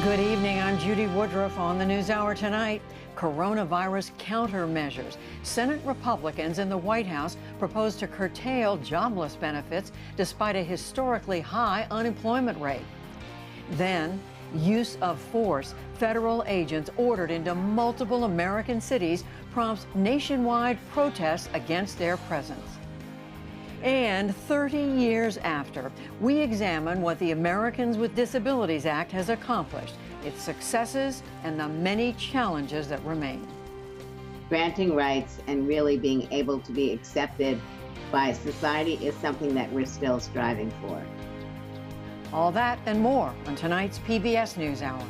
Good evening. I'm Judy Woodruff on the NewsHour tonight. Coronavirus countermeasures. Senate Republicans in the White House propose to curtail jobless benefits despite a historically high unemployment rate. Then, use of force. Federal agents ordered into multiple American cities prompts nationwide protests against their presence. And 30 years after, we examine what the Americans with Disabilities Act has accomplished, its successes, and the many challenges that remain. Granting rights and really being able to be accepted by society is something that we're still striving for. All that and more on tonight's PBS NewsHour.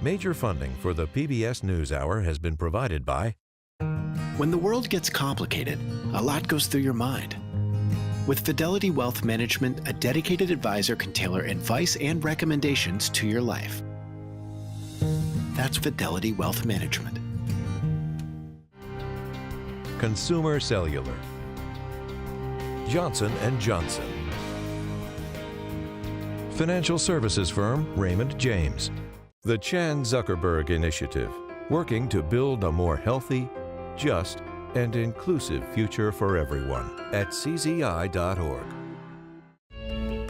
Major funding for the PBS NewsHour has been provided by... When the world gets complicated, a lot goes through your mind. With Fidelity Wealth Management, a dedicated advisor can tailor advice and recommendations to your life. That's Fidelity Wealth Management. Consumer Cellular. Johnson & Johnson. Financial services firm Raymond James. The Chan Zuckerberg Initiative, working to build a more healthy, just, and inclusive future for everyone at czi.org.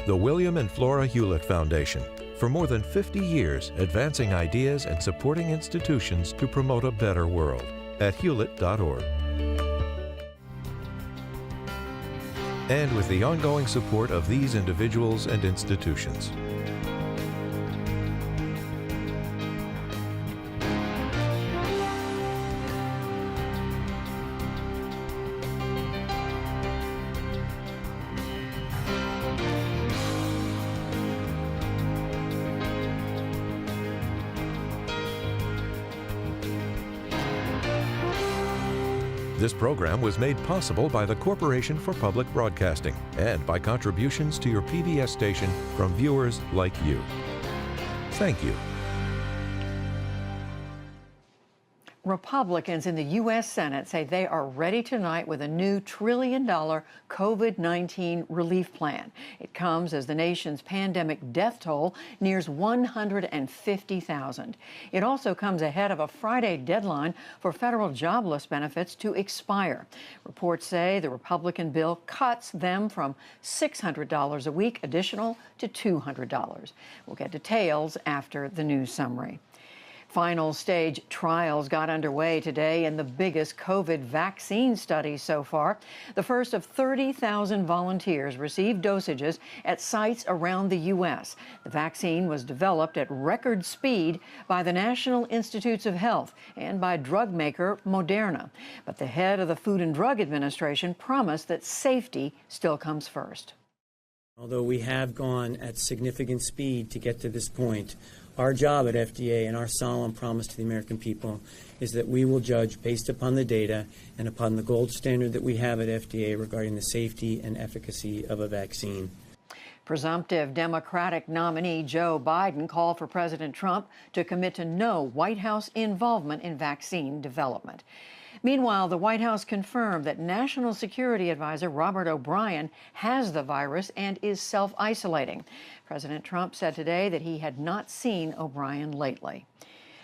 The William and Flora Hewlett Foundation, for more than 50 years advancing ideas and supporting institutions to promote a better world at hewlett.org. And with the ongoing support of these individuals and institutions. This program was made possible by the Corporation for Public Broadcasting and by contributions to your PBS station from viewers like you. Thank you. Republicans in the U.S. Senate say they are ready tonight with a new $1 trillion COVID-19 relief plan. It comes as the nation's pandemic death toll nears 150,000. It also comes ahead of a Friday deadline for federal jobless benefits to expire. Reports say the Republican bill cuts them from $600 a week additional to $200. We'll get details after the news summary. Final stage trials got underway today in the biggest COVID vaccine study so far. The first of 30,000 volunteers received dosages at sites around the U.S. The vaccine was developed at record speed by the National Institutes of Health and by drug maker Moderna. But the head of the Food and Drug Administration promised that safety still comes first. Although we have gone at significant speed to get to this point, our job at FDA and our solemn promise to the American people is that we will judge based upon the data and upon the gold standard that we have at FDA regarding the safety and efficacy of a vaccine. Presumptive Democratic nominee Joe Biden called for President Trump to commit to no White House involvement in vaccine development. Meanwhile, the White House confirmed that National Security Advisor Robert O'Brien has the virus and is self-isolating. President Trump said today that he had not seen O'Brien lately.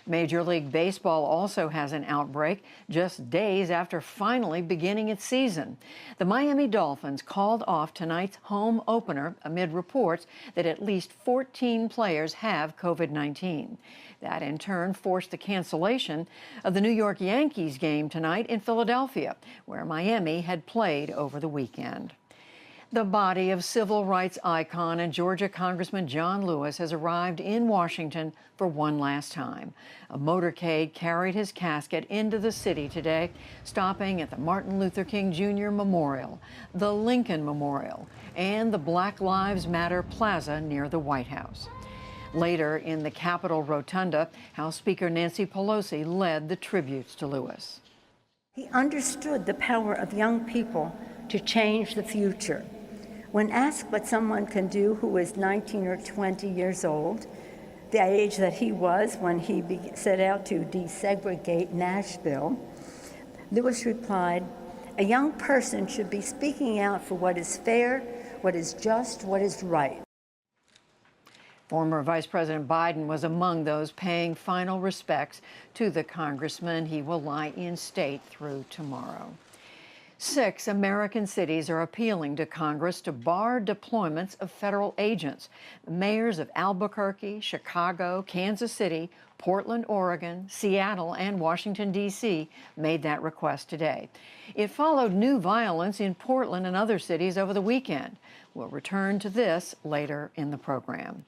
Major League Baseball also has an outbreak just days after finally beginning its season. The Miami Dolphins called off tonight's home opener amid reports that at least 14 players have COVID-19. That, in turn, forced the cancellation of the New York Yankees game tonight in Philadelphia, where Miami had played over the weekend. The body of civil rights icon and Georgia Congressman John Lewis has arrived in Washington for one last time. A motorcade carried his casket into the city today, stopping at the Martin Luther King Jr. Memorial, the Lincoln Memorial, and the Black Lives Matter Plaza near the White House. Later in the Capitol Rotunda, House Speaker Nancy Pelosi led the tributes to Lewis. He understood the power of young people to change the future. When asked what someone can do who is 19 or 20 years old, the age that he was when he set out to desegregate Nashville, Lewis replied, "A young person should be speaking out for what is fair, what is just, what is right." Former Vice President Biden was among those paying final respects to the congressman. He will lie in state through tomorrow. 6 American cities are appealing to Congress to bar deployments of federal agents. The mayors of Albuquerque, Chicago, Kansas City, Portland, Oregon, Seattle, and Washington, D.C. made that request today. It followed new violence in Portland and other cities over the weekend. We'll return to this later in the program.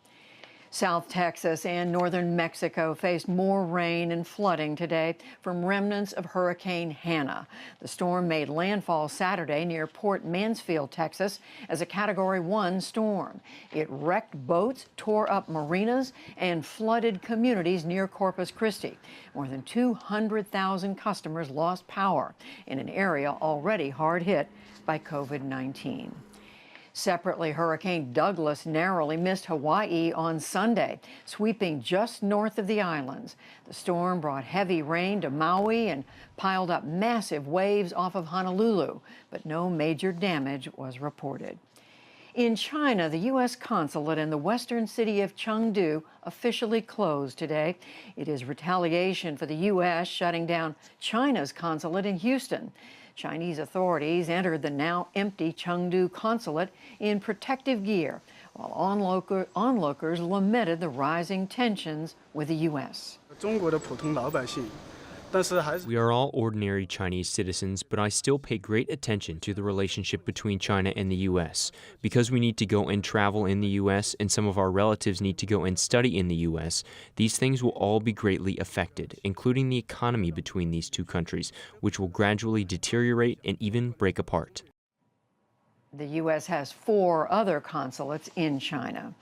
South Texas and northern Mexico faced more rain and flooding today from remnants of Hurricane Hannah. The storm made landfall Saturday near Port Mansfield, Texas, as a Category 1 storm. It wrecked boats, tore up marinas, and flooded communities near Corpus Christi. More than 200,000 customers lost power in an area already hard hit by COVID-19. Separately, Hurricane Douglas narrowly missed Hawaii on Sunday, sweeping just north of the islands. The storm brought heavy rain to Maui and piled up massive waves off of Honolulu, but no major damage was reported. In China, the U.S. consulate in the western city of Chengdu officially closed today. It is retaliation for the U.S. shutting down China's consulate in Houston. Chinese authorities entered the now empty Chengdu consulate in protective gear, while onlookers lamented the rising tensions with the U.S. We are all ordinary Chinese citizens, but I still pay great attention to the relationship between China and the U.S. Because we need to go and travel in the U.S. and some of our relatives need to go and study in the U.S., these things will all be greatly affected, including the economy between these two countries, which will gradually deteriorate and even break apart. The U.S. has 4 other consulates in China.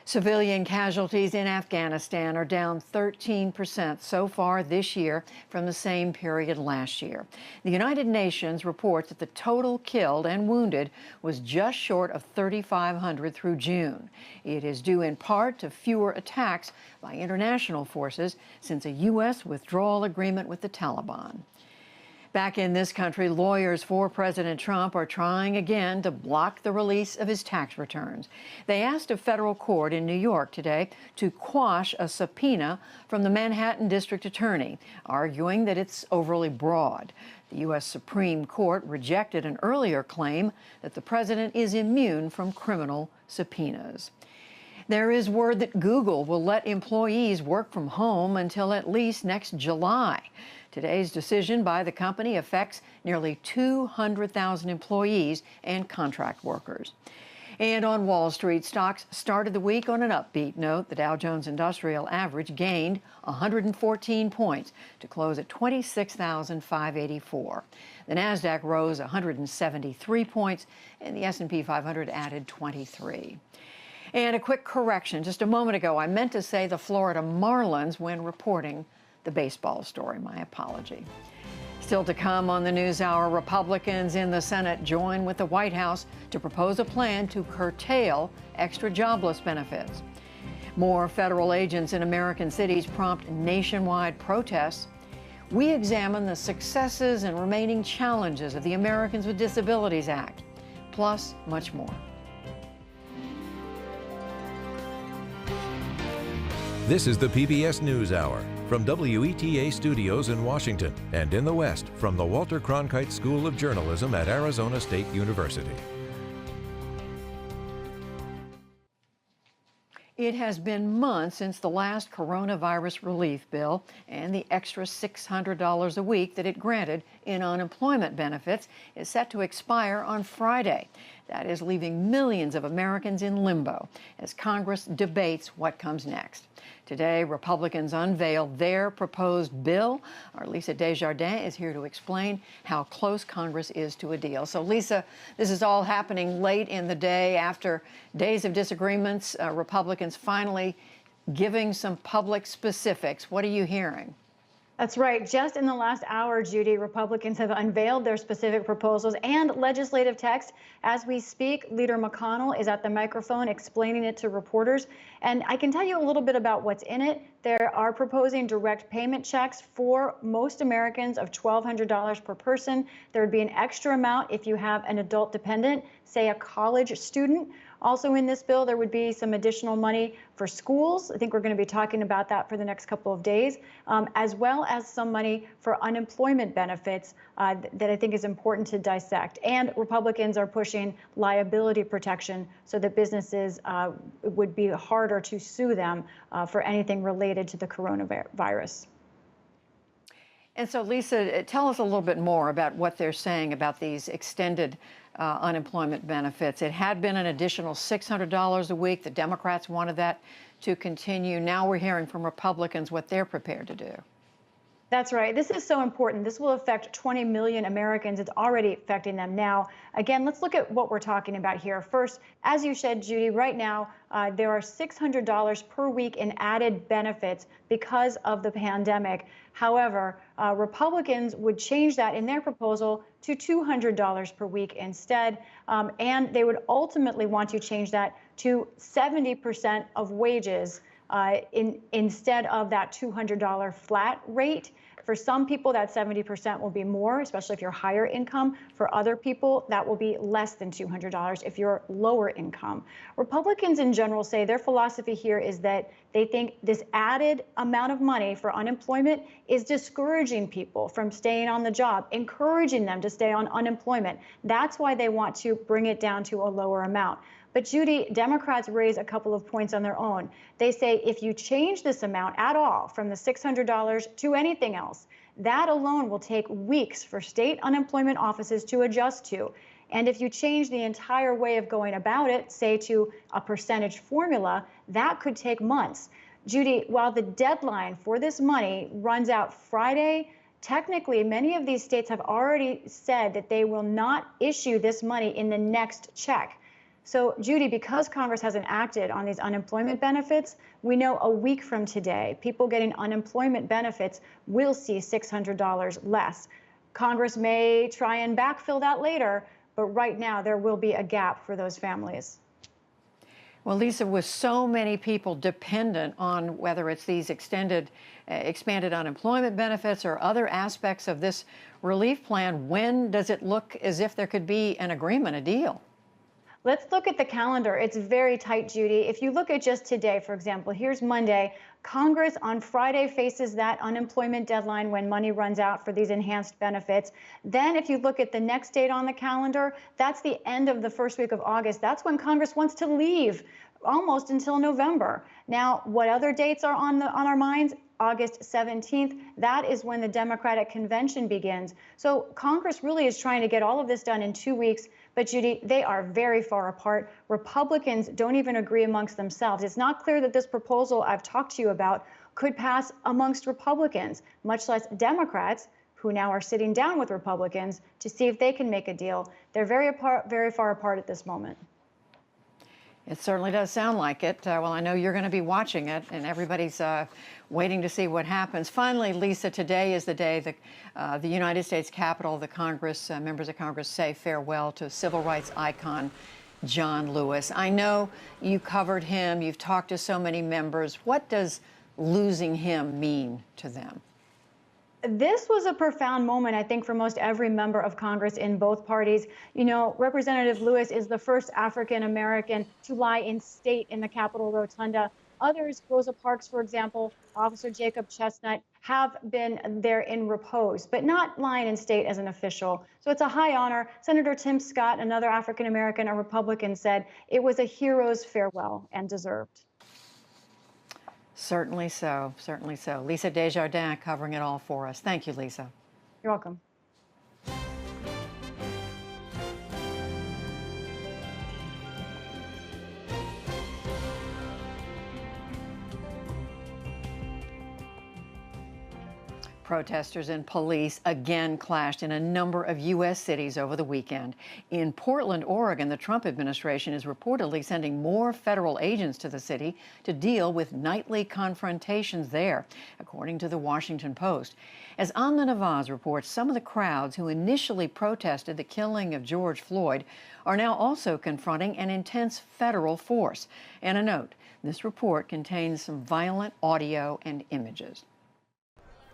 Civilian casualties in Afghanistan are down 13% so far this year from the same period last year. The United Nations reports that the total killed and wounded was just short of 3,500 through June. It is due in part to fewer attacks by international forces since a U.S. withdrawal agreement with the Taliban. Back in this country, lawyers for President Trump are trying again to block the release of his tax returns. They asked a federal court in New York today to quash a subpoena from the Manhattan District Attorney, arguing that it's overly broad. The U.S. Supreme Court rejected an earlier claim that the president is immune from criminal subpoenas. There is word that Google will let employees work from home until at least next July. Today's decision by the company affects nearly 200,000 employees and contract workers. And on Wall Street, stocks started the week on an upbeat note. The Dow Jones Industrial Average gained 114 points to close at 26,584. The Nasdaq rose 173 points, and the S&P 500 added 23. And a quick correction. Just a moment ago, I meant to say the Florida Marlins when reporting the baseball story. My apology. Still to come on the NewsHour, Republicans in the Senate join with the White House to propose a plan to curtail extra jobless benefits. More federal agents in American cities prompt nationwide protests. We examine the successes and remaining challenges of the Americans with Disabilities Act, plus much more. This is the PBS NewsHour from WETA Studios in Washington and in the West from the Walter Cronkite School of Journalism at Arizona State University. It has been months since the last coronavirus relief bill and the extra $600 a week that it granted in unemployment benefits is set to expire on Friday. That is leaving millions of Americans in limbo as Congress debates what comes next. Today, Republicans unveil their proposed bill. Our Lisa Desjardins is here to explain how close Congress is to a deal. So, Lisa, this is all happening late in the day after days of disagreements. Republicans finally giving some public specifics. What are you hearing? That's right. Just in the last hour, Judy, Republicans have unveiled their specific proposals and legislative text. As we speak, Leader McConnell is at the microphone explaining it to reporters. And I can tell you a little bit about what's in it. They are proposing direct payment checks for most Americans of $1,200 per person. There would be an extra amount if you have an adult dependent, say a college student. Also in this bill, there would be some additional money for schools. I think we're going to be talking about that for the next couple of days, as well as some money for unemployment benefits that I think is important to dissect. And Republicans are pushing liability protection so that businesses would be harder to sue them for anything related to the coronavirus. And so, Lisa, tell us a little bit more about what they're saying about these extended unemployment benefits. It had been an additional $600 a week. The Democrats wanted that to continue. Now we're hearing from Republicans what they're prepared to do. That's right. This is so important. This will affect 20 million Americans. It's already affecting them now. Again, let's look at what we're talking about here. First, as you said, Judy, right now, there are $600 per week in added benefits because of the pandemic. However, Republicans would change that in their proposal to $200 per week instead. And they would ultimately want to change that to 70% of wages instead of that $200 flat rate. For some people, that 70% will be more, especially if you're higher income. For other people, that will be less than $200 if you're lower income. Republicans in general say their philosophy here is that they think this added amount of money for unemployment is discouraging people from staying on the job, encouraging them to stay on unemployment. That's why they want to bring it down to a lower amount. But Judy, Democrats raise a couple of points on their own. They say if you change this amount at all from the $600 to anything else, that alone will take weeks for state unemployment offices to adjust to. And if you change the entire way of going about it, say to a percentage formula, that could take months. Judy, while the deadline for this money runs out Friday, technically, many of these states have already said that they will not issue this money in the next check. So, Judy, because Congress hasn't acted on these unemployment benefits, we know a week from today, people getting unemployment benefits will see $600 less. Congress may try and backfill that later, but right now there will be a gap for those families. Well, Lisa, with so many people dependent on whether it's these expanded unemployment benefits or other aspects of this relief plan, when does it look as if there could be an agreement, a deal? Let's look at the calendar. It's very tight, Judy. If you look at just today, for example, here's Monday. Congress on Friday faces that unemployment deadline when money runs out for these enhanced benefits. Then if you look at the next date on the calendar, that's the end of the first week of August. That's when Congress wants to leave almost until November. Now, what other dates are on our minds? August 17th, that is when the Democratic convention begins. So Congress really is trying to get all of this done in 2 weeks. But Judy, they are very far apart. Republicans don't even agree amongst themselves. It's not clear that this proposal I've talked to you about could pass amongst Republicans, much less Democrats, who now are sitting down with Republicans to see if they can make a deal. They're very far apart at this moment. It certainly does sound like it. Well, I know you're going to be watching it, and everybody's waiting to see what happens. Finally, Lisa, today is the day the United States Capitol, the Congress, members of Congress say farewell to civil rights icon John Lewis. I know you covered him. You've talked to so many members. What does losing him mean to them? This was a profound moment, I think, for most every member of Congress in both parties. You know, Representative Lewis is the first African American to lie in state in the Capitol Rotunda. Others, Rosa Parks, for example, Officer Jacob Chestnut, have been there in repose, but not lying in state as an official. So it's a high honor. Senator Tim Scott, another African American, a Republican, said it was a hero's farewell and deserved. Certainly so. Certainly so. Lisa Desjardins covering it all for us. Thank you, Lisa. You're welcome. Protesters and police again clashed in a number of U.S. cities over the weekend. In Portland, Oregon, the Trump administration is reportedly sending more federal agents to the city to deal with nightly confrontations there, according to the Washington Post. As Amna Nawaz reports, some of the crowds who initially protested the killing of George Floyd are now also confronting an intense federal force. And a note, this report contains some violent audio and images.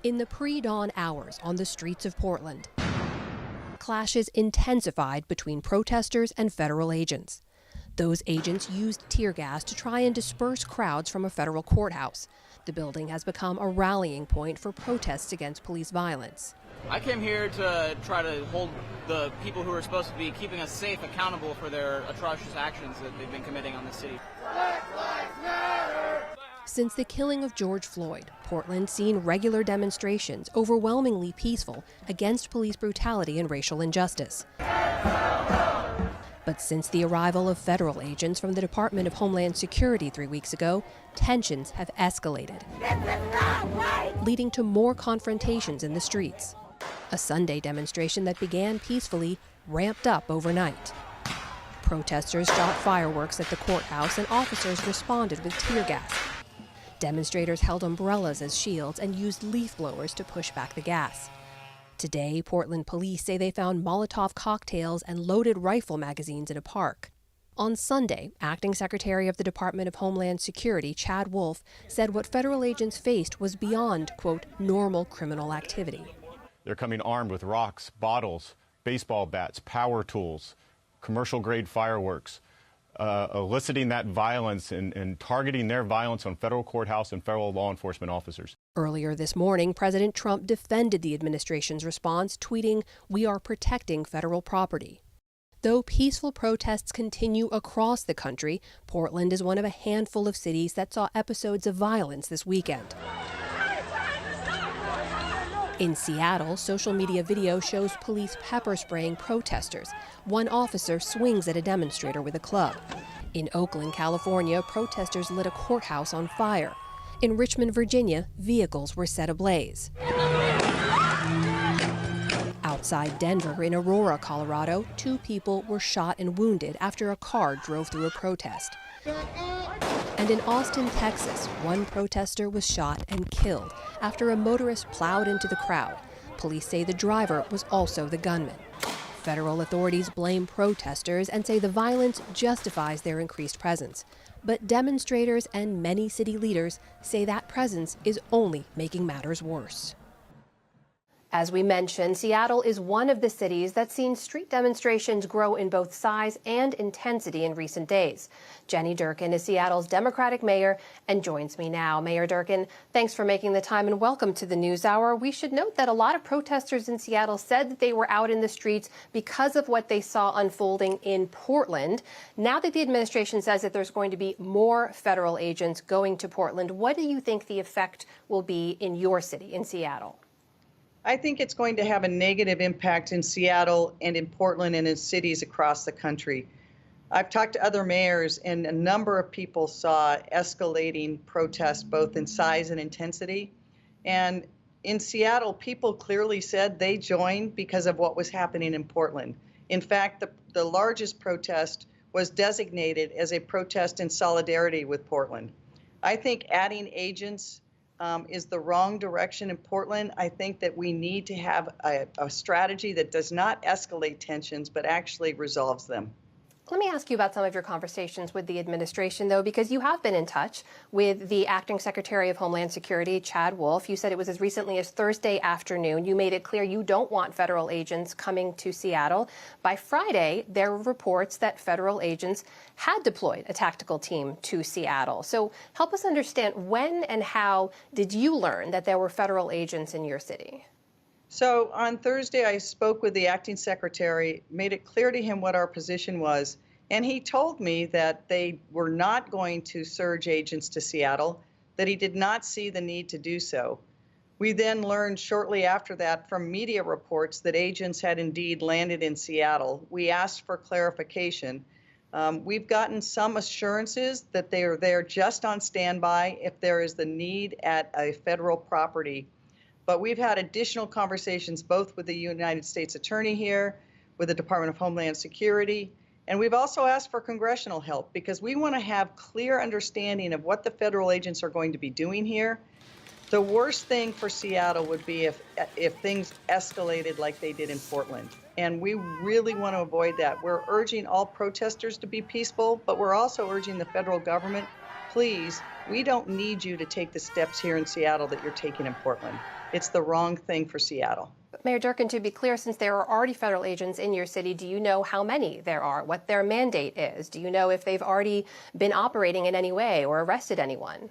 In the pre-dawn hours on the streets of Portland, clashes intensified between protesters and federal agents. Those agents used tear gas to try and disperse crowds from a federal courthouse. The building has become a rallying point for protests against police violence. I came here to try to hold the people who are supposed to be keeping us safe accountable for their atrocious actions that they've been committing on the city. Black Lives Matter! Since the killing of George Floyd, Portland's seen regular demonstrations, overwhelmingly peaceful, against police brutality and racial injustice. But since the arrival of federal agents from the Department of Homeland Security 3 weeks ago, tensions have escalated, leading to more confrontations in the streets. A Sunday demonstration that began peacefully ramped up overnight. Protesters shot fireworks at the courthouse and officers responded with tear gas. Demonstrators held umbrellas as shields and used leaf blowers to push back the gas. Today, Portland police say they found Molotov cocktails and loaded rifle magazines in a park. On Sunday, Acting Secretary of the Department of Homeland Security, Chad Wolf, said what federal agents faced was beyond, quote, normal criminal activity. They're coming armed with rocks, bottles, baseball bats, power tools, commercial-grade fireworks, eliciting that violence and targeting their violence on federal courthouse and federal law enforcement officers. Earlier this morning, President Trump defended the administration's response, tweeting, "We are protecting federal property." Though peaceful protests continue across the country, Portland is one of a handful of cities that saw episodes of violence this weekend. In Seattle, social media video shows police pepper spraying protesters. One officer swings at a demonstrator with a club. In Oakland, California, protesters lit a courthouse on fire. In Richmond, Virginia, vehicles were set ablaze. Outside Denver, in Aurora, Colorado, 2 people were shot and wounded after a car drove through a protest. And in Austin, Texas, 1 protester was shot and killed after a motorist plowed into the crowd. Police say the driver was also the gunman. Federal authorities blame protesters and say the violence justifies their increased presence. But demonstrators and many city leaders say that presence is only making matters worse. As we mentioned, Seattle is one of the cities that's seen street demonstrations grow in both size and intensity in recent days. Jenny Durkan is Seattle's Democratic mayor and joins me now. Mayor Durkan, thanks for making the time and welcome to the NewsHour. We should note that a lot of protesters in Seattle said that they were out in the streets because of what they saw unfolding in Portland. Now that the administration says that there's going to be more federal agents going to Portland, what do you think the effect will be in your city, in Seattle? I think it's going to have a negative impact in Seattle and in Portland and in cities across the country. I've talked to other mayors, and a number of people saw escalating protests, both in size and intensity. And in Seattle, people clearly said they joined because of what was happening in Portland. In fact, the largest protest was designated as a protest in solidarity with Portland. I think adding agents is the wrong direction in Portland. I think that we need to have a strategy that does not escalate tensions, but actually resolves them. Let me ask you about some of your conversations with the administration, though, because you have been in touch with the Acting Secretary of Homeland Security, Chad Wolf. You said it was as recently as Thursday afternoon. You made it clear you don't want federal agents coming to Seattle. By Friday, there were reports that federal agents had deployed a tactical team to Seattle. So help us understand, when and how did you learn that there were federal agents in your city? So on Thursday, I spoke with the acting secretary, made it clear to him what our position was, and he told me that they were not going to surge agents to Seattle, that he did not see the need to do so. We then learned shortly after that from media reports that agents had indeed landed in Seattle. We asked for clarification. We've gotten some assurances that they are there just on standby if there is the need at a federal property. But we've had additional conversations both with the United States Attorney here, with the Department of Homeland Security, and we've also asked for congressional help because we want to have clear understanding of what the federal agents are going to be doing here. The worst thing for Seattle would be if things escalated like they did in Portland. And we really want to avoid that. We're urging all protesters to be peaceful, but we're also urging the federal government, please, we don't need you to take the steps here in Seattle that you're taking in Portland. It's the wrong thing for Seattle. Mayor Durkan, to be clear, since there are already federal agents in your city, do you know how many there are, what their mandate is? Do you know if they've already been operating in any way or arrested anyone?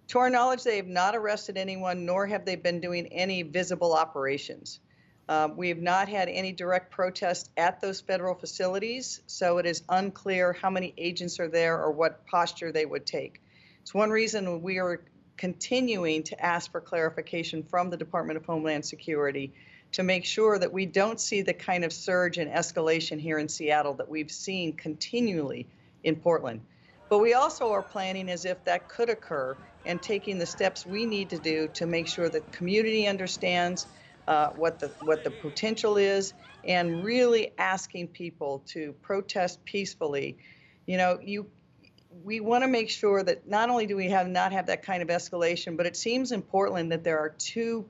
To our knowledge, they have not arrested anyone, nor have they been doing any visible operations. We have not had any direct protests at those federal facilities, so it is unclear how many agents are there or what posture they would take. It's one reason we are continuing to ask for clarification from the Department of Homeland Security to make sure that we don't see the kind of surge and escalation here in Seattle that we've seen continually in Portland. But we also are planning as if that could occur and taking the steps we need to do to make sure that the community understands what the potential is, and really asking people to protest peacefully. You know, we want to make sure that not only do we not have that kind of escalation, but it seems in Portland that there are two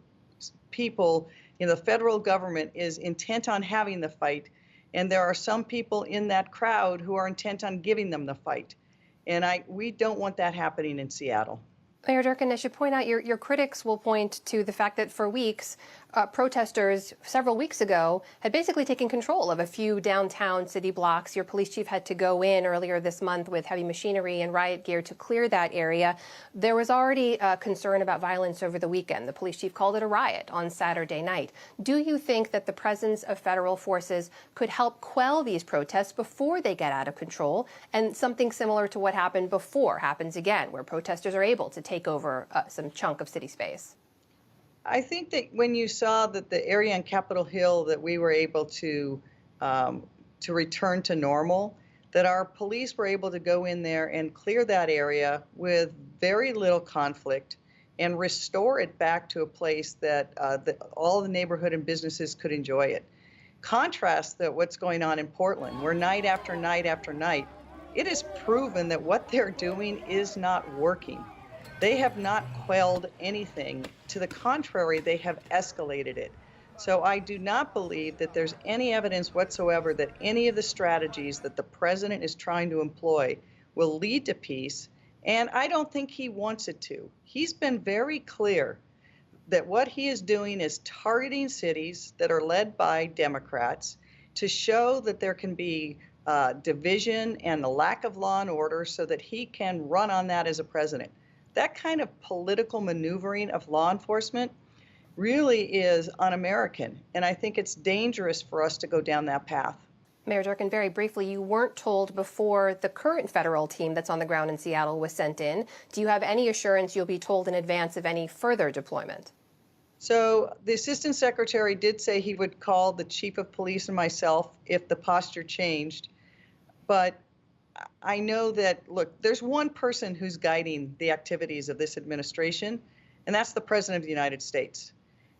people in the federal government is intent on having the fight, and there are some people in that crowd who are intent on giving them the fight. And we don't want that happening in Seattle. Mayor Durkan, I should point out your critics will point to the fact that for weeks, protesters several weeks ago had basically taken control of a few downtown city blocks. Your police chief had to go in earlier this month with heavy machinery and riot gear to clear that area. There was already concern about violence over the weekend. The police chief called it a riot on Saturday night. Do you think that the presence of federal forces could help quell these protests before they get out of control, and something similar to what happened before happens again, where protesters are able to take over some chunk of city space? I think that when you saw that the area on Capitol Hill that we were able to return to normal, that our police were able to go in there and clear that area with very little conflict and restore it back to a place that all the neighborhood and businesses could enjoy it. Contrast that what's going on in Portland, where night after night after night, it is proven that what they're doing is not working. They have not quelled anything. To the contrary, they have escalated it. So I do not believe that there's any evidence whatsoever that any of the strategies that the president is trying to employ will lead to peace. And I don't think he wants it to. He's been very clear that what he is doing is targeting cities that are led by Democrats to show that there can be division and a lack of law and order so that he can run on that as a president. That kind of political maneuvering of law enforcement really is un-American, and I think it's dangerous for us to go down that path. Mayor Durkan, very briefly, you weren't told before the current federal team that's on the ground in Seattle was sent in. Do you have any assurance you'll be told in advance of any further deployment? So the assistant secretary did say he would call the chief of police and myself if the posture changed, but I know that, look, there's one person who's guiding the activities of this administration, and that's the President of the United States.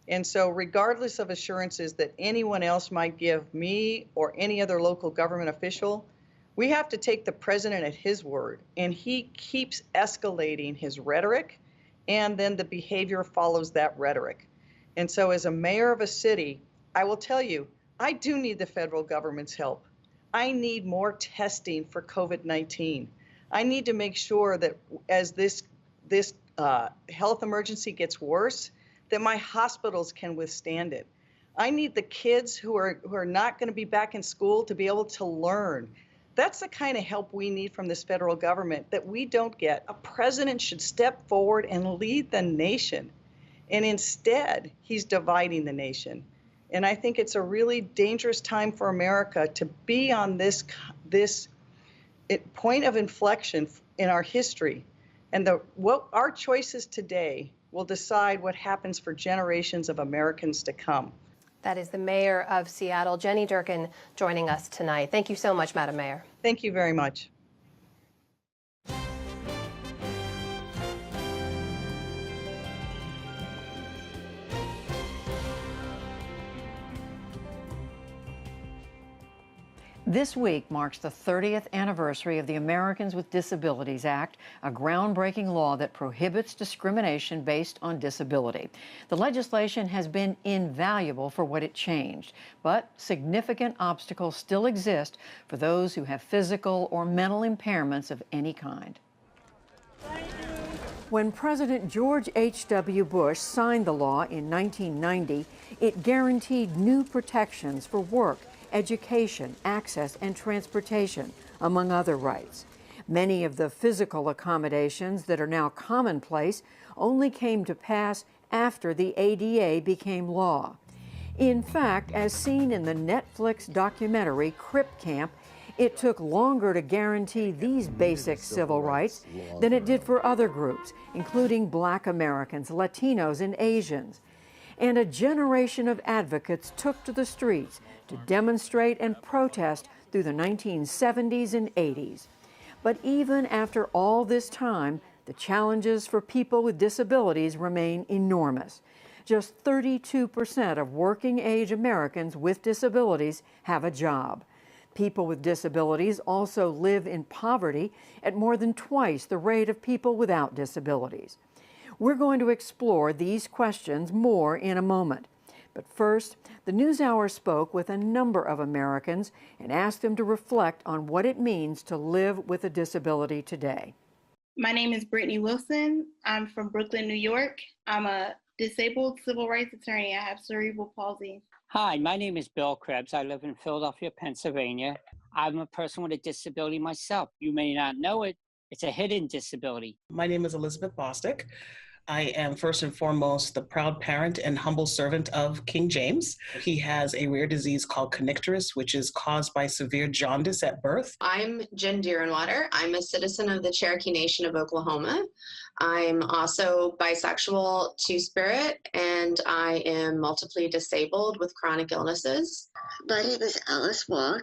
And so regardless of assurances that anyone else might give me or any other local government official, we have to take the president at his word. And he keeps escalating his rhetoric, and then the behavior follows that rhetoric. And so as a mayor of a city, I will tell you, I do need the federal government's help. I need more testing for COVID-19. I need to make sure that as this health emergency gets worse, that my hospitals can withstand it. I need the kids who are not going to be back in school to be able to learn. That's the kind of help we need from this federal government that we don't get. A president should step forward and lead the nation. And instead, he's dividing the nation. And I think it's a really dangerous time for America to be on this point of inflection in our history. And what our choices today will decide what happens for generations of Americans to come. That is the mayor of Seattle, Jenny Durkan, joining us tonight. Thank you so much, Madam Mayor. Thank you very much. This week marks the 30th anniversary of the Americans with Disabilities Act, a groundbreaking law that prohibits discrimination based on disability. The legislation has been invaluable for what it changed, but significant obstacles still exist for those who have physical or mental impairments of any kind. When President George H.W. Bush signed the law in 1990, it guaranteed new protections for work, education, access, and transportation, among other rights. Many of the physical accommodations that are now commonplace only came to pass after the ADA became law. In fact, as seen in the Netflix documentary Crip Camp, it took longer to guarantee these basic civil rights than it did for other groups, including Black Americans, Latinos, and Asians. And a generation of advocates took to the streets to demonstrate and protest through the 1970s and 80s. But even after all this time, the challenges for people with disabilities remain enormous. Just 32% of working-age Americans with disabilities have a job. People with disabilities also live in poverty at more than twice the rate of people without disabilities. We're going to explore these questions more in a moment. But first, the NewsHour spoke with a number of Americans and asked them to reflect on what it means to live with a disability today. My name is Brittany Wilson. I'm from Brooklyn, New York. I'm a disabled civil rights attorney. I have cerebral palsy. Hi, my name is Bill Krebs. I live in Philadelphia, Pennsylvania. I'm a person with a disability myself. You may not know it. It's a hidden disability. My name is Elizabeth Bostick. I am first and foremost the proud parent and humble servant of King James. He has a rare disease called kernicterus, which is caused by severe jaundice at birth. I'm Jen Deerenwater. I'm a citizen of the Cherokee Nation of Oklahoma. I'm also bisexual, two-spirit, and I am multiply disabled with chronic illnesses. My name is Alice Wong,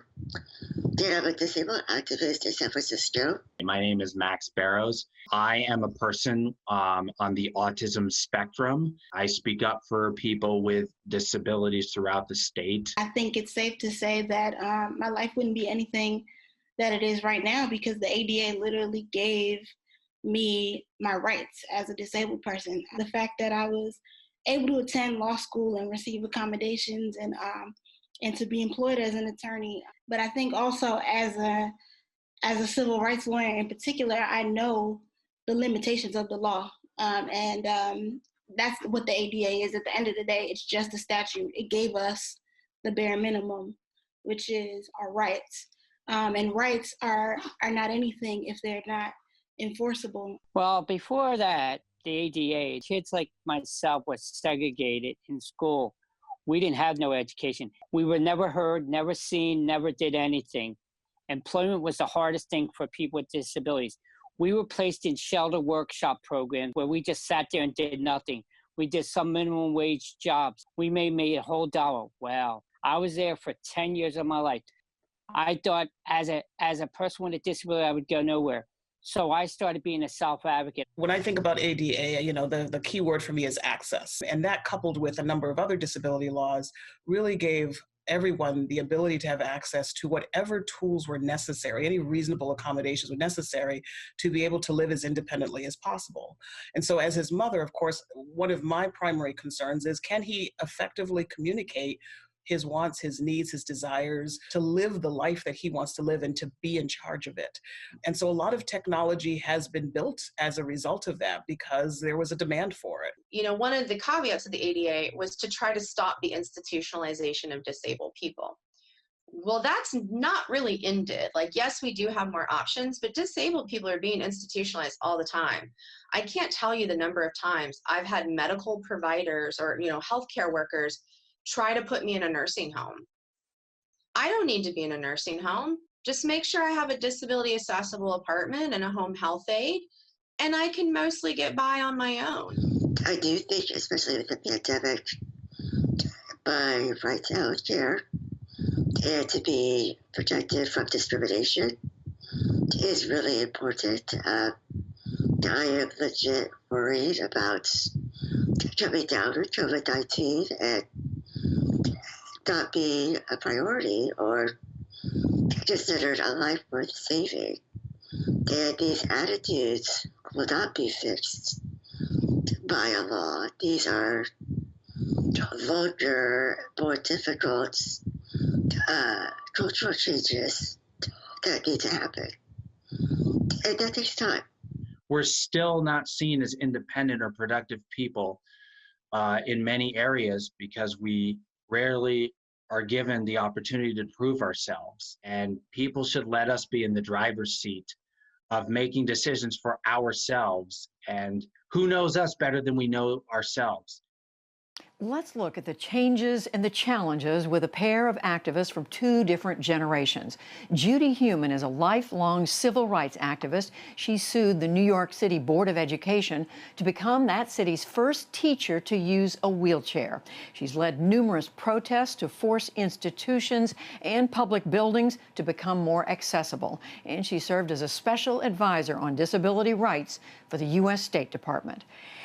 and I'm a disabled activist in San Francisco. My name is Max Barrows. I am a person on the autism spectrum. I speak up for people with disabilities throughout the state. I think it's safe to say that my life wouldn't be anything that it is right now because the ADA literally gave me my rights as a disabled person. The fact that I was able to attend law school and receive accommodations and to be employed as an attorney. But I think also as a civil rights lawyer in particular, I know the limitations of the law. That's what the ADA is. At the end of the day, it's just a statute. It gave us the bare minimum, which is our rights. And rights are not anything if they're not enforceable. Well, before that, the ADA, kids like myself were segregated in school. We didn't have no education. We were never heard, never seen, never did anything. Employment was the hardest thing for people with disabilities. We were placed in shelter workshop programs where we just sat there and did nothing. We did some minimum wage jobs. We made a whole dollar. Wow. I was there for 10 years of my life. I thought as a person with a disability, I would go nowhere. So I started being a self-advocate. When I think about ADA, the key word for me is access. And that coupled with a number of other disability laws really gave everyone the ability to have access to whatever tools were necessary, any reasonable accommodations were necessary to be able to live as independently as possible. And so as his mother, of course, one of my primary concerns is, can he effectively communicate his wants, his needs, his desires, to live the life that he wants to live and to be in charge of it. And so a lot of technology has been built as a result of that because there was a demand for it. One of the caveats of the ADA was to try to stop the institutionalization of disabled people. Well, that's not really ended. Yes, we do have more options, but disabled people are being institutionalized all the time. I can't tell you the number of times I've had medical providers or, healthcare workers try to put me in a nursing home. I don't need to be in a nursing home. Just make sure I have a disability accessible apartment and a home health aide, and I can mostly get by on my own. I do think, especially with the pandemic, my right to health care and to be protected from discrimination is really important. I am legit worried about coming down with COVID-19 and not being a priority or considered a life worth saving. And these attitudes will not be fixed by a law. These are longer, more difficult cultural changes that need to happen. And that takes time. We're still not seen as independent or productive people in many areas because we rarely are given the opportunity to prove ourselves. And people should let us be in the driver's seat of making decisions for ourselves. And who knows us better than we know ourselves? Let's look at the changes and the challenges with a pair of activists from two different generations. Judy Heumann is a lifelong civil rights activist. She sued the New York City Board of Education to become that city's first teacher to use a wheelchair. She's led numerous protests to force institutions and public buildings to become more accessible. And she served as a special advisor on disability rights for the U.S. State Department.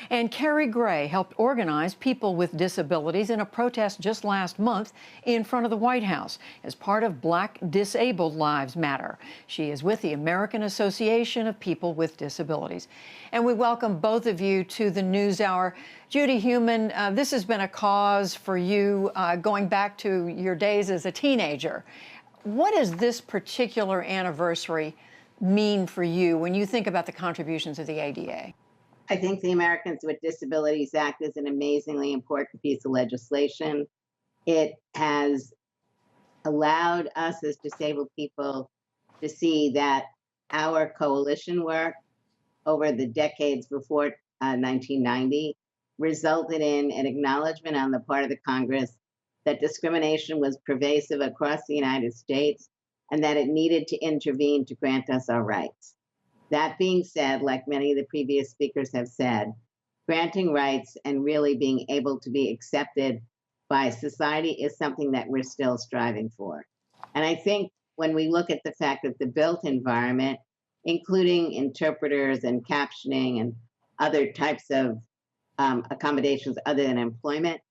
And Carrie Gray helped organize people with disabilities in a protest just last month in front of the White House as part of Black Disabled Lives Matter. She is with the American Association of People with Disabilities. And we welcome both of you to the NewsHour. Judy Heumann, this has been a cause for you going back to your days as a teenager. What does this particular anniversary mean for you when you think about the contributions of the ADA? I think the Americans with Disabilities Act is an amazingly important piece of legislation. It has allowed us as disabled people to see that our coalition work over the decades before 1990 resulted in an acknowledgement on the part of the Congress that discrimination was pervasive across the United States and that it needed to intervene to grant us our rights. That being said, like many of the previous speakers have said, granting rights and really being able to be accepted by society is something that we're still striving for. And I think when we look at the fact that the built environment, including interpreters and captioning and other types of accommodations other than employment,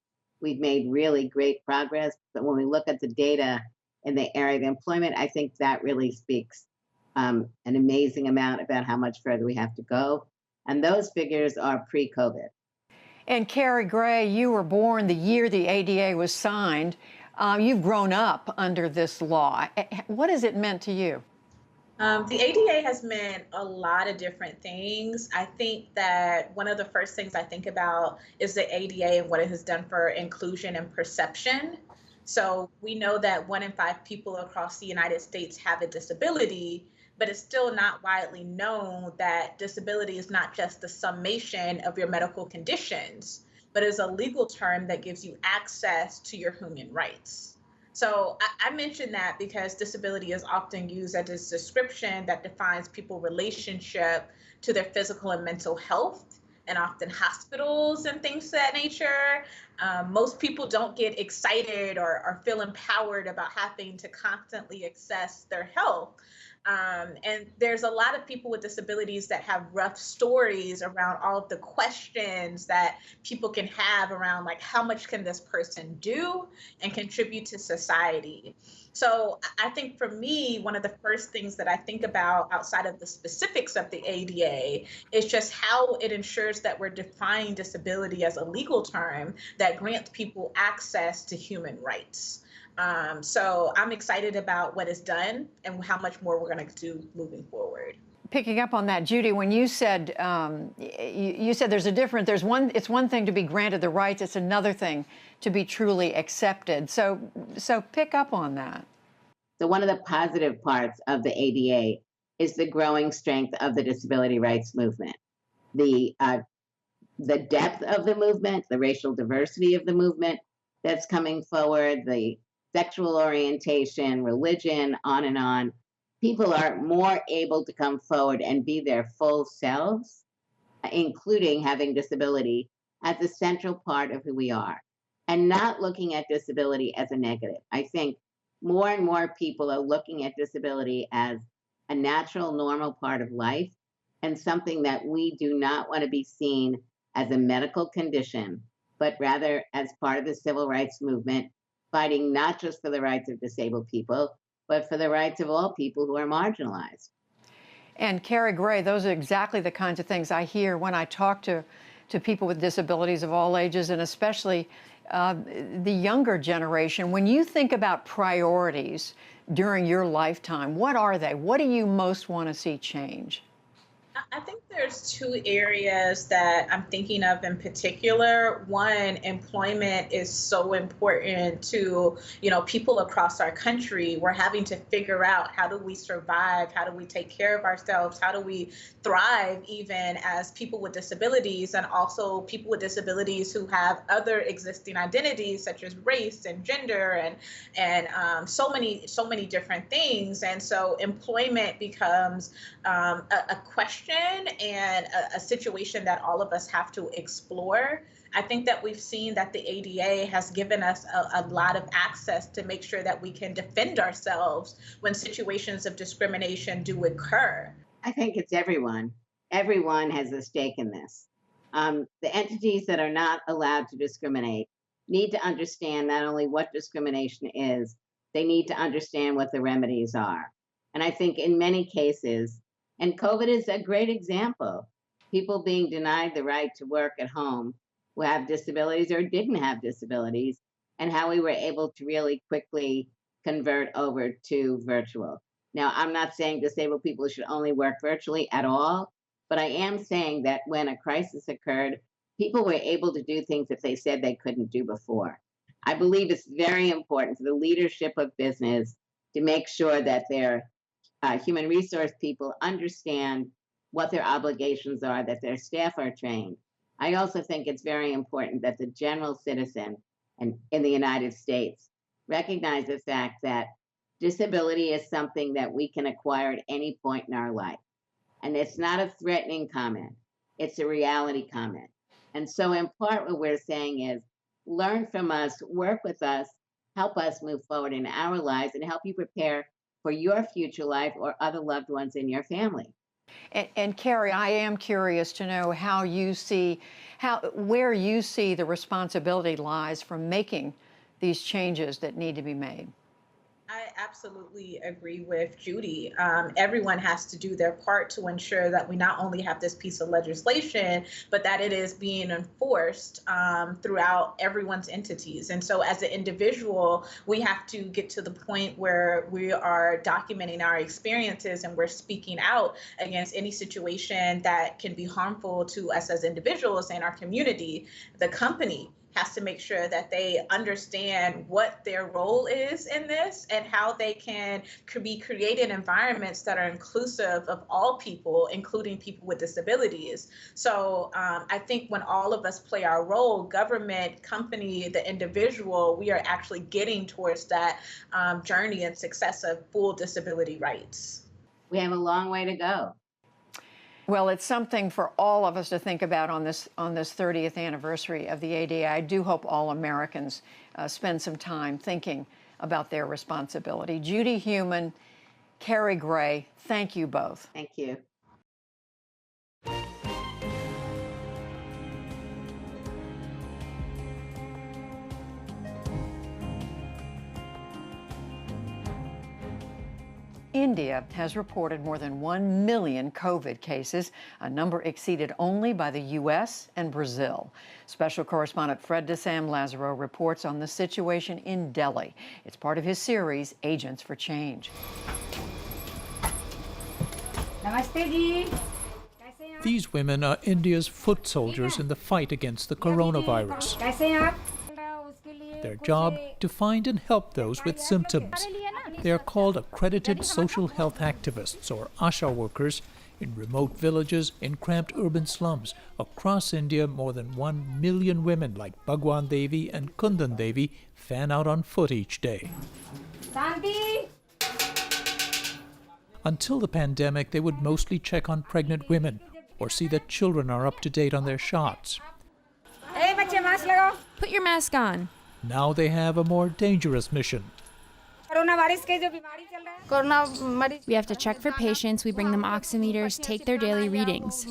we've made really great progress. But when we look at the data in the area of employment, I think that really speaks an amazing amount about how much further we have to go. And those figures are pre-COVID. And Carrie Gray, you were born the year the ADA was signed. You've grown up under this law. What has it meant to you? The ADA has meant a lot of different things. I think that one of the first things I think about is the ADA and what it has done for inclusion and perception. So we know that 1 in 5 people across the United States have a disability, but it's still not widely known that disability is not just the summation of your medical conditions, but is a legal term that gives you access to your human rights. So I mention that because disability is often used as a description that defines people's relationship to their physical and mental health, and often hospitals and things of that nature. Most people don't get excited or feel empowered about having to constantly assess their health. And there's a lot of people with disabilities that have rough stories around all of the questions that people can have around, like, how much can this person do and contribute to society? So I think for me, one of the first things that I think about outside of the specifics of the ADA is just how it ensures that we're defining disability as a legal term that grants people access to human rights. So I'm excited about what is done and how much more we're going to do moving forward. Picking up on that, Judy, when you said you said there's a difference. It's one thing to be granted the rights. It's another thing to be truly accepted. So pick up on that. So one of the positive parts of the ADA is the growing strength of the disability rights movement. The depth of the movement, the racial diversity of the movement that's coming forward, the sexual orientation, religion, on and on. People are more able to come forward and be their full selves, including having disability as a central part of who we are, and not looking at disability as a negative. I think more and more people are looking at disability as a natural, normal part of life and something that we do not want to be seen as a medical condition, but rather as part of the civil rights movement, fighting not just for the rights of disabled people, but for the rights of all people who are marginalized. And Carrie Gray, those are exactly the kinds of things I hear when I talk to people with disabilities of all ages, and especially the younger generation. When you think about priorities during your lifetime, what are they? What do you most want to see change? I think there's two areas that I'm thinking of in particular. One, employment is so important to, people across our country. We're having to figure out, how do we survive? How do we take care of ourselves? How do we thrive even as people with disabilities, and also people with disabilities who have other existing identities such as race and gender and so many different things. And so employment becomes a question and a situation that all of us have to explore. I think that we've seen that the ADA has given us a lot of access to make sure that we can defend ourselves when situations of discrimination do occur. I think it's everyone. Everyone has a stake in this. The entities that are not allowed to discriminate need to understand not only what discrimination is, they need to understand what the remedies are. And I think in many cases, and COVID is a great example, people being denied the right to work at home who have disabilities or didn't have disabilities, and how we were able to really quickly convert over to virtual. Now, I'm not saying disabled people should only work virtually at all, but I am saying that when a crisis occurred, people were able to do things that they said they couldn't do before. I believe it's very important for the leadership of business to make sure that their human resource people understand what their obligations are, that their staff are trained. I also think it's very important that the general citizen in the United States recognize the fact that disability is something that we can acquire at any point in our life. And it's not a threatening comment, it's a reality comment. And so in part what we're saying is, learn from us, work with us, help us move forward in our lives, and help you prepare for your future life or other loved ones in your family. And Carrie, I am curious to know where you see the responsibility lies for making these changes that need to be made. I absolutely agree with Judy. Everyone has to do their part to ensure that we not only have this piece of legislation, but that it is being enforced throughout everyone's entities. And so as an individual, we have to get to the point where we are documenting our experiences and we're speaking out against any situation that can be harmful to us as individuals and our community. The company has to make sure that they understand what their role is in this and how they can be creating environments that are inclusive of all people, including people with disabilities. So I think when all of us play our role, government, company, the individual, we are actually getting towards that journey and success of full disability rights. We have a long way to go. Well, it's something for all of us to think about on this 30th anniversary of the ADA. I do hope all Americans spend some time thinking about their responsibility. Judy Heumann, Carrie Gray, thank you both. Thank you. India has reported more than 1 million COVID cases, a number exceeded only by the U.S. and Brazil. Special correspondent Fred DeSam Lazaro reports on the situation in Delhi. It's part of his series, Agents for Change. These women are India's foot soldiers in the fight against the coronavirus. Their job, to find and help those with symptoms. They are called accredited social health activists, or ASHA workers, in remote villages, in cramped urban slums. Across India, more than 1 million women like Bhagwan Devi and Kundan Devi fan out on foot each day. Until the pandemic, they would mostly check on pregnant women or see that children are up to date on their shots. Put your mask on. Now they have a more dangerous mission. We have to check for patients, we bring them oximeters, take their daily readings.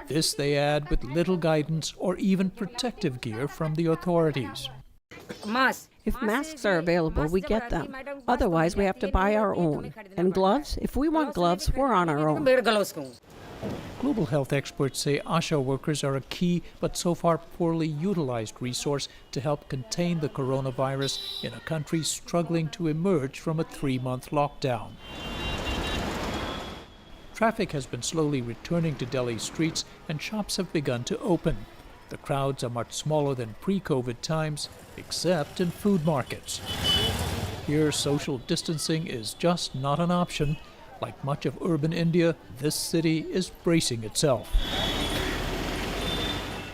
This they add with little guidance or even protective gear from the authorities. If masks are available, we get them. Otherwise, we have to buy our own. And gloves? If we want gloves, we're on our own. Global health experts say ASHA workers are a key but so far poorly utilized resource to help contain the coronavirus in a country struggling to emerge from a 3-month lockdown. Traffic has been slowly returning to Delhi streets and shops have begun to open. The crowds are much smaller than pre-COVID times, except in food markets. Here, social distancing is just not an option. Like much of urban India, this city is bracing itself.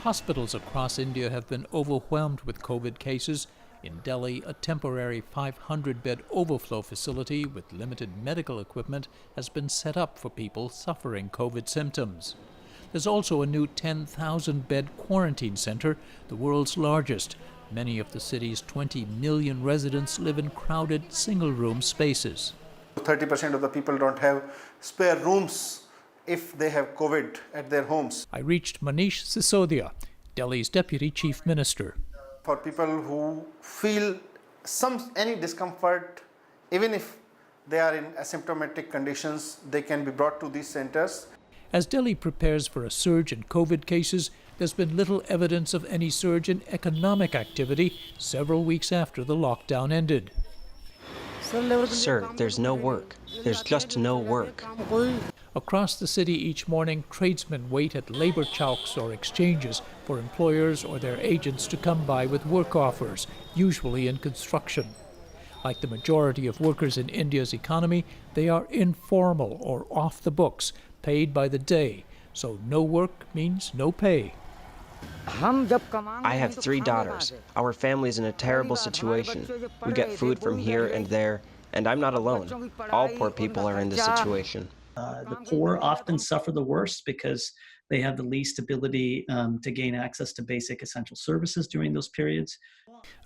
Hospitals across India have been overwhelmed with COVID cases. In Delhi, a temporary 500-bed overflow facility with limited medical equipment has been set up for people suffering COVID symptoms. There's also a new 10,000-bed quarantine center, the world's largest. Many of the city's 20 million residents live in crowded single-room spaces. 30% of the people don't have spare rooms if they have COVID at their homes. I reached Manish Sisodia, Delhi's Deputy Chief Minister. For people who feel any discomfort, even if they are in asymptomatic conditions, they can be brought to these centers. As Delhi prepares for a surge in COVID cases, there's been little evidence of any surge in economic activity several weeks after the lockdown ended. Sir, there's no work. There's just no work. Across the city each morning, tradesmen wait at labor chowks or exchanges for employers or their agents to come by with work offers, usually in construction. Like the majority of workers in India's economy, they are informal or off the books, paid by the day, so no work means no pay. I have 3 daughters. Our family's in a terrible situation. We get food from here and there, and I'm not alone. All poor people are in this situation. The poor often suffer the worst because they have the least ability to gain access to basic essential services during those periods.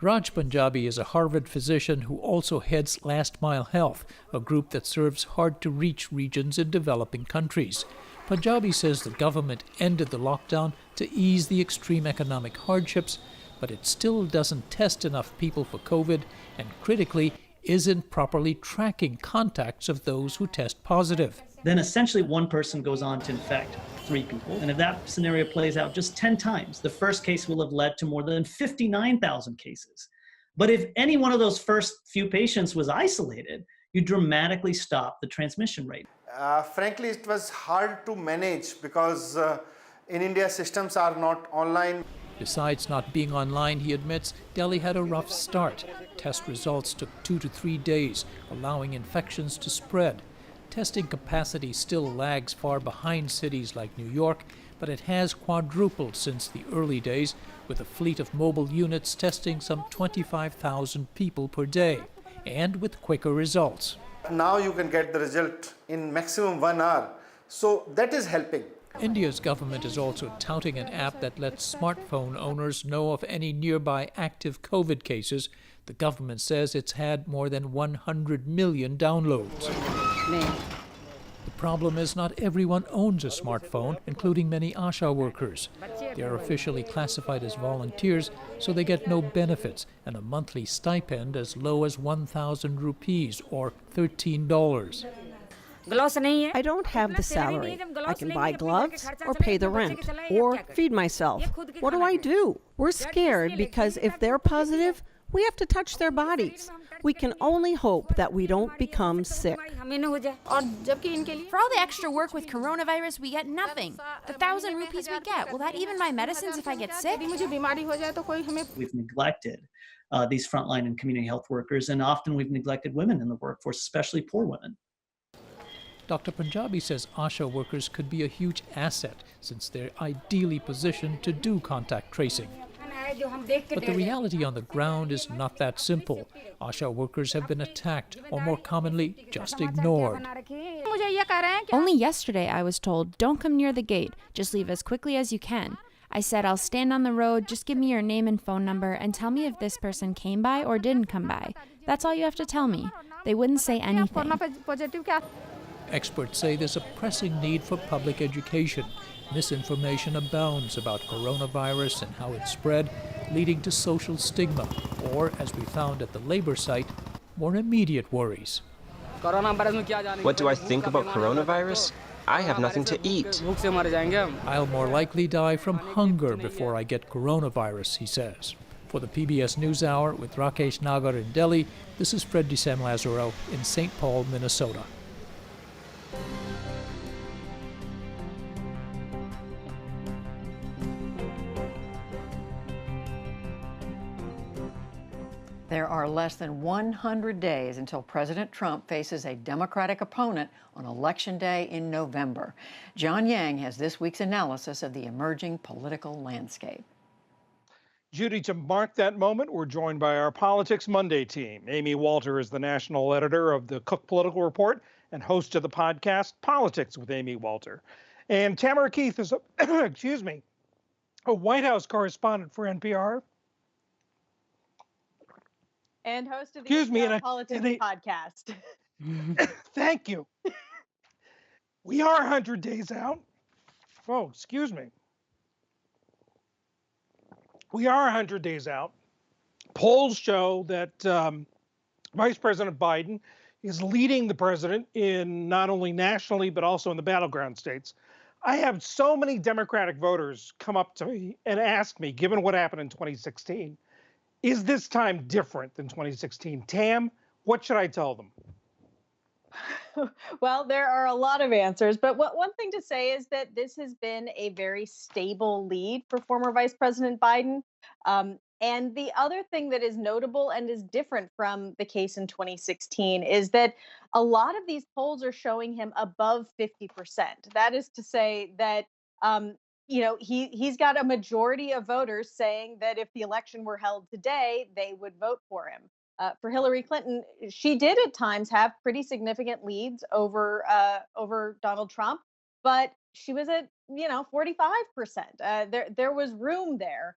Raj Punjabi is a Harvard physician who also heads Last Mile Health, a group that serves hard-to-reach regions in developing countries. Punjabi says the government ended the lockdown to ease the extreme economic hardships, but it still doesn't test enough people for COVID and, critically, isn't properly tracking contacts of those who test positive. Then essentially one person goes on to infect 3 people. And if that scenario plays out just 10 times, the first case will have led to more than 59,000 cases. But if any one of those first few patients was isolated, you dramatically stop the transmission rate. Frankly, it was hard to manage because in India, systems are not online. Besides not being online, he admits, Delhi had a rough start. Test results took 2 to 3 days, allowing infections to spread. Testing capacity still lags far behind cities like New York, but it has quadrupled since the early days, with a fleet of mobile units testing some 25,000 people per day, and with quicker results. Now you can get the result in maximum 1 hour, so that is helping. India's government is also touting an app that lets smartphone owners know of any nearby active COVID cases. The government says it's had more than 100 million downloads. The problem is not everyone owns a smartphone, including many ASHA workers. They are officially classified as volunteers, so they get no benefits and a monthly stipend as low as 1,000 rupees or $13. I don't have the salary. I can buy gloves or pay the rent or feed myself. What do I do? We're scared because if they're positive, we have to touch their bodies. We can only hope that we don't become sick. For all the extra work with coronavirus, we get nothing. The 1,000 rupees we get, will that even buy medicines if I get sick? We've neglected these frontline and community health workers, and often we've neglected women in the workforce, especially poor women. Dr. Punjabi says ASHA workers could be a huge asset since they're ideally positioned to do contact tracing. But the reality on the ground is not that simple. ASHA workers have been attacked, or more commonly, just ignored. Only yesterday I was told, don't come near the gate, just leave as quickly as you can. I said, I'll stand on the road, just give me your name and phone number and tell me if this person came by or didn't come by. That's all you have to tell me. They wouldn't say anything. Experts say there's a pressing need for public education. Misinformation abounds about coronavirus and how it spread, leading to social stigma, or, as we found at the labor site, more immediate worries. What do I think about coronavirus? I have nothing to eat. I'll more likely die from hunger before I get coronavirus, he says. For the PBS NewsHour with Rakesh Nagar in Delhi, this is Fred DeSam Lazaro in St. Paul, Minnesota. There are less than 100 days until President Trump faces a Democratic opponent on Election Day in November. John Yang has this week's analysis of the emerging political landscape. Judy, to mark that moment, we're joined by our Politics Monday team. Amy Walter is the national editor of the Cook Political Report and host of the podcast Politics with Amy Walter. And Tamara Keith is, excuse me, a White House correspondent for NPR. And host of the Politics podcast. Thank you. We are 100 days out. Oh, excuse me. We are 100 days out. Polls show that Vice President Biden is leading the president in not only nationally, but also in the battleground states. I have so many Democratic voters come up to me and ask me, given what happened in 2016, is this time different than 2016? Tam, what should I tell them? Well, there are a lot of answers, but one thing to say is that this has been a very stable lead for former Vice President Biden. And the other thing that is notable and is different from the case in 2016 is that a lot of these polls are showing him above 50%. That is to say that he's got a majority of voters saying that if the election were held today, they would vote for him. For Hillary Clinton, she did at times have pretty significant leads over Donald Trump, but she was at 45%. There was room there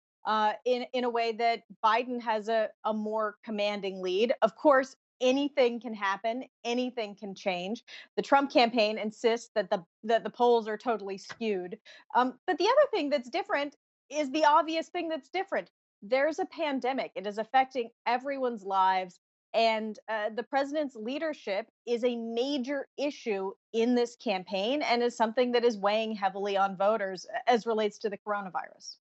in a way that Biden has a more commanding lead. Of course, anything can happen, anything can change. The Trump campaign insists that the polls are totally skewed. But the other thing that's different is the obvious thing that's different. There's a pandemic. It is affecting everyone's lives. And the president's leadership is a major issue in this campaign and is something that is weighing heavily on voters as relates to the coronavirus.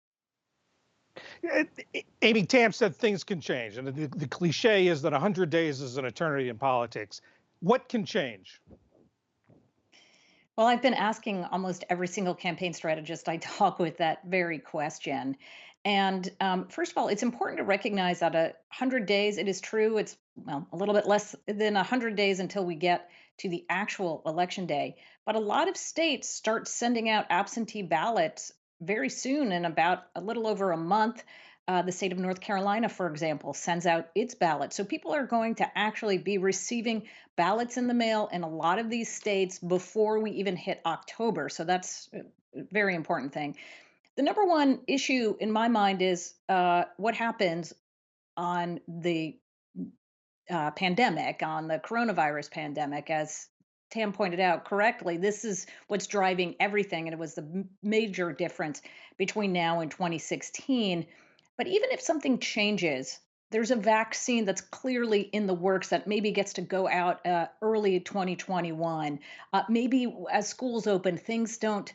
Amy, Tam said things can change. And the cliche is that 100 days is an eternity in politics. What can change? Well, I've been asking almost every single campaign strategist I talk with that very question. And first of all, it's important to recognize that 100 days, it is true, it's a little bit less than 100 days until we get to the actual election day. But a lot of states start sending out absentee ballots very soon, in about a little over a month. The state of North Carolina, for example, sends out its ballot. So people are going to actually be receiving ballots in the mail in a lot of these states before we even hit October. So that's a very important thing. The number one issue in my mind is what happens on the pandemic, on the coronavirus pandemic. As Tam pointed out correctly, this is what's driving everything, and it was the major difference between now and 2016. But even if something changes, there's a vaccine that's clearly in the works that maybe gets to go out early 2021. Maybe as schools open, things don't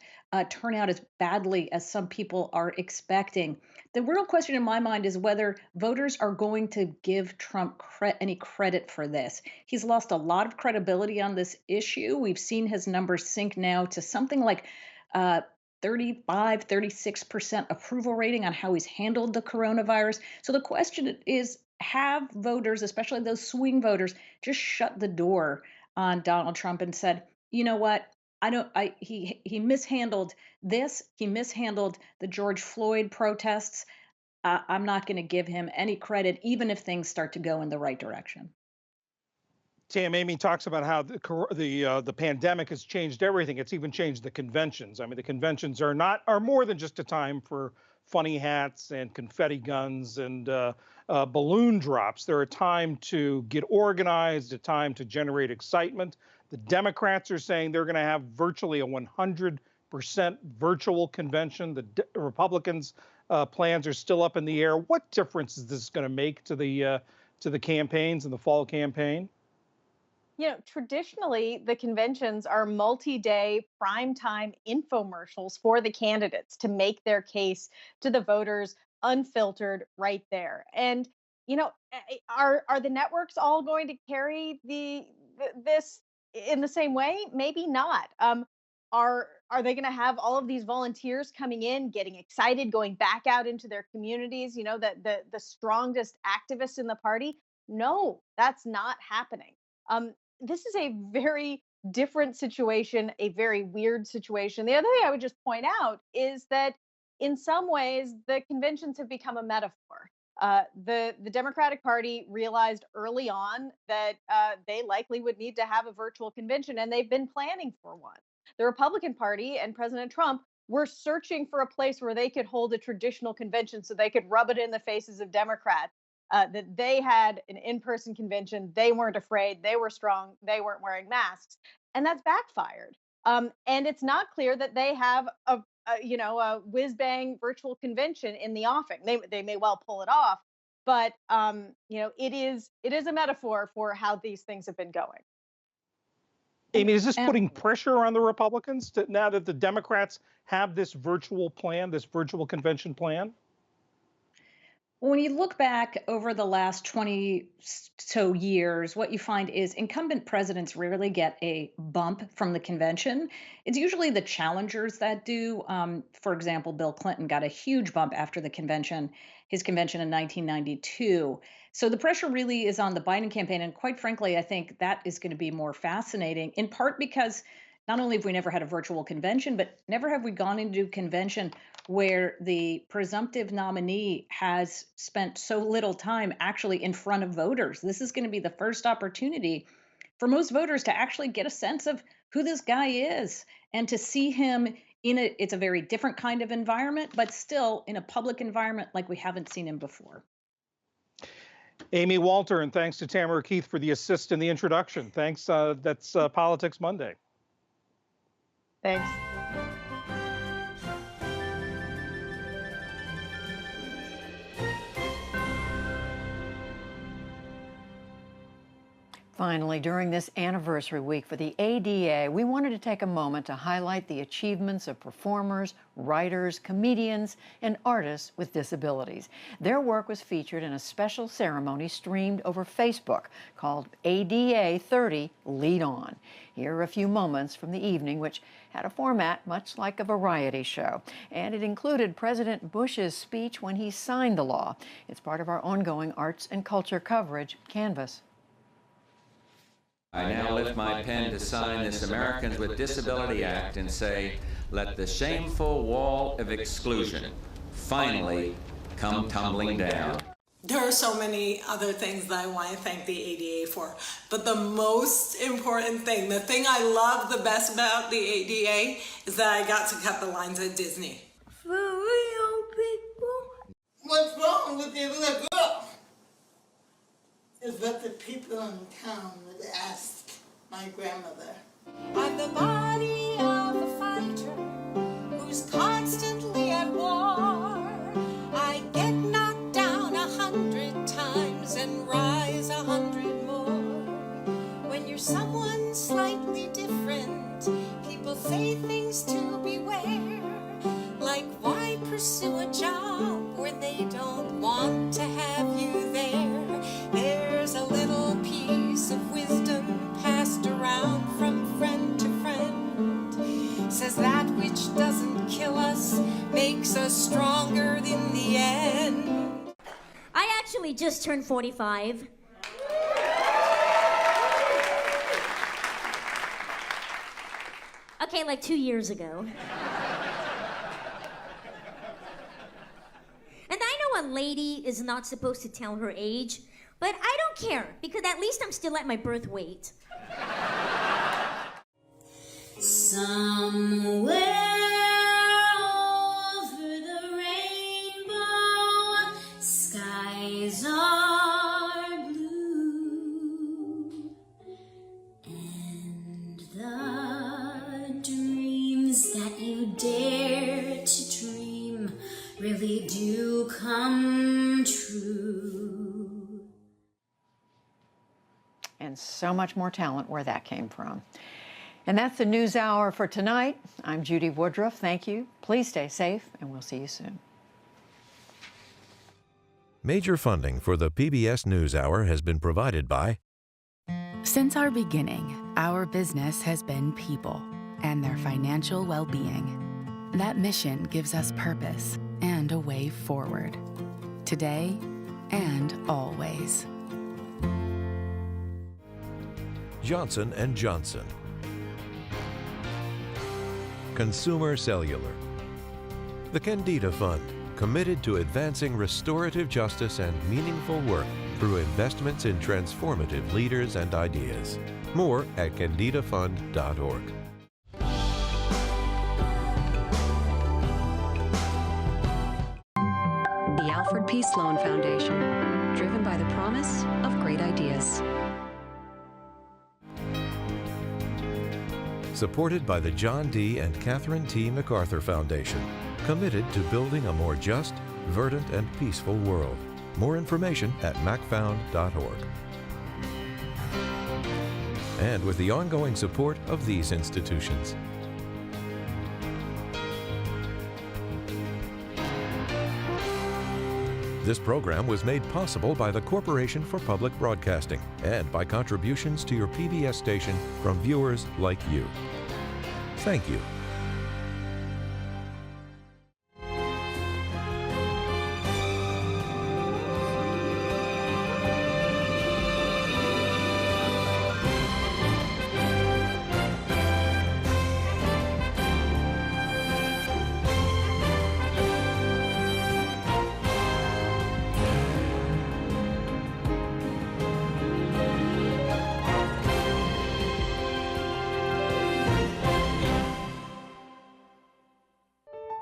turn out as badly as some people are expecting. The real question in my mind is whether voters are going to give Trump any credit for this. He's lost a lot of credibility on this issue. We've seen his numbers sink now to something like 36% approval rating on how he's handled the coronavirus. So the question is, have voters, especially those swing voters, just shut the door on Donald Trump and said, you know what? He mishandled this. He mishandled the George Floyd protests. I'm not going to give him any credit, even if things start to go in the right direction. Tam, Amy talks about how the pandemic has changed everything. It's even changed the conventions. I mean, the conventions are more than just a time for funny hats and confetti guns and balloon drops. They're a time to get organized, a time to generate excitement. The Democrats are saying they're going to have virtually a 100% virtual convention. The Republicans plans are still up in the air. What difference is this going to make to the campaigns and the fall campaign? You know, traditionally, the conventions are multi-day primetime infomercials for the candidates to make their case to the voters unfiltered right there. And, you know, are the networks all going to carry this in the same way? Maybe not. Are they going to have all of these volunteers coming in, getting excited, going back out into their communities? You know, the strongest activists in the party? No, that's not happening. This is a very different situation, a very weird situation. The other thing I would just point out is that in some ways, the conventions have become a metaphor. The Democratic Party realized early on that they likely would need to have a virtual convention, and they've been planning for one. The Republican Party and President Trump were searching for a place where they could hold a traditional convention so they could rub it in the faces of Democrats. That they had an in-person convention. They weren't afraid. They were strong. They weren't wearing masks, and that's backfired. And it's not clear that they have a whiz-bang virtual convention in the offing. They may well pull it off, but it is a metaphor for how these things have been going. Amy, is this putting pressure on the Republicans now that the Democrats have this virtual plan, this virtual convention plan? When you look back over the last 20 so years, what you find is incumbent presidents rarely get a bump from the convention. It's usually the challengers that do. For example, Bill Clinton got a huge bump after his convention in 1992. So the pressure really is on the Biden campaign. And quite frankly, I think that is going to be more fascinating, in part because not only have we never had a virtual convention, but never have we gone into a convention where the presumptive nominee has spent so little time actually in front of voters. This is going to be the first opportunity for most voters to actually get a sense of who this guy is and to see him it's a very different kind of environment, but still in a public environment like we haven't seen him before. Amy Walter, and thanks to Tamara Keith for the assist in the introduction. Thanks. That's Politics Monday. Thanks. Finally, during this anniversary week for the ADA, we wanted to take a moment to highlight the achievements of performers, writers, comedians, and artists with disabilities. Their work was featured in a special ceremony streamed over Facebook called ADA 30 Lead On. Here are a few moments from the evening, which had a format much like a variety show. And it included President Bush's speech when he signed the law. It's part of our ongoing arts and culture coverage, Canvas. I now lift my pen to sign this Americans with Disabilities Act and say, let the shameful wall of exclusion finally come tumbling down. There are so many other things that I want to thank the ADA for, but the most important thing, the thing I love the best about the ADA is that I got to cut the lines at Disney. For real people. What's wrong with you, little girl? Is what the people in town would ask my grandmother. I'm the body of a fighter who's constantly at war. I get knocked down 100 times and rise 100 more. When you're someone slightly different, people say things to beware. Like, why pursue a job where they don't want to have you there? There's a little piece of wisdom passed around from friend to friend. Says that which doesn't kill us makes us stronger in the end. I actually just turned 45. Okay, like 2 years ago. And I know a lady is not supposed to tell her age, but I don't care, because at least I'm still at my birth weight. Somewhere over the rainbow, skies are blue, and the dreams that you dare to dream really do and so much more talent where that came from. And that's the NewsHour for tonight. I'm Judy Woodruff. Thank you. Please stay safe, and we'll see you soon. Major funding for the PBS NewsHour has been provided by... Since our beginning, our business has been people and their financial well-being. That mission gives us purpose and a way forward, today and always. Johnson & Johnson. Consumer Cellular. The Candida Fund, committed to advancing restorative justice and meaningful work through investments in transformative leaders and ideas. More at candidafund.org. The Alfred P. Sloan Foundation, driven by the promise of great ideas. Supported by the John D. and Catherine T. MacArthur Foundation, committed to building a more just, verdant, and peaceful world. More information at macfound.org. And with the ongoing support of these institutions. This program was made possible by the Corporation for Public Broadcasting and by contributions to your PBS station from viewers like you. Thank you.